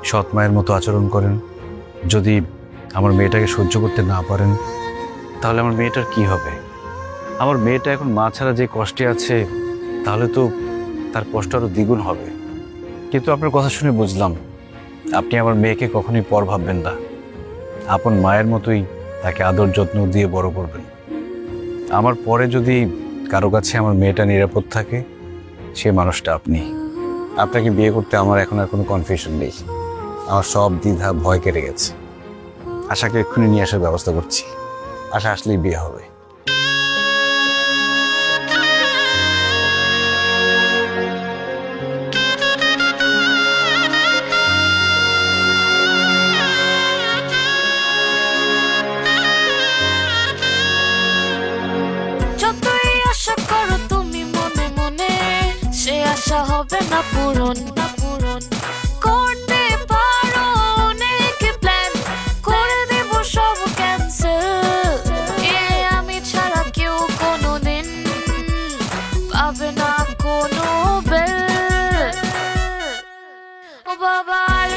সৎ মায়ের মতো আচরণ করেন, যদি আমার মেয়েটাকে সহ্য করতে না পারেন, তাহলে আমার মেয়েটার কি হবে? আমার মেয়েটা এখন মা ছাড়া যে কষ্টে আছে, তাহলে তো তার কষ্ট আরও দ্বিগুণ হবে। কিন্তু আপনার কথা শুনে বুঝলাম আপনি আমার মেয়েকে কখনোই পর ভাববেন না, আপন মায়ের মতোই তাকে আদর যত্ন দিয়ে বড় করবেন। আমার পরে যদি কারো কাছে আমার মেয়েটা নিরাপদ থাকে, সে মানুষটা আপনি। আপনাকে বিয়ে করতে আমার এখন আর কোনো কনফিউশন নেই। আমার সব দ্বিধা ভয় কেটে গেছে। আশাকে এক্ষুনি নিয়ে আসার ব্যবস্থা করছি। আশা আসলেই বিয়ে হবে। যতই আশা করো তুমি মনে মনে, সে আশা হবে না পূরণ। করতে পারো অনেক প্ল্যান, করে দেব সব ক্যান্সেল। আমি ছাড়া কেউ কোনোদিন পাবে না কোনো বেল। ও বাবা আর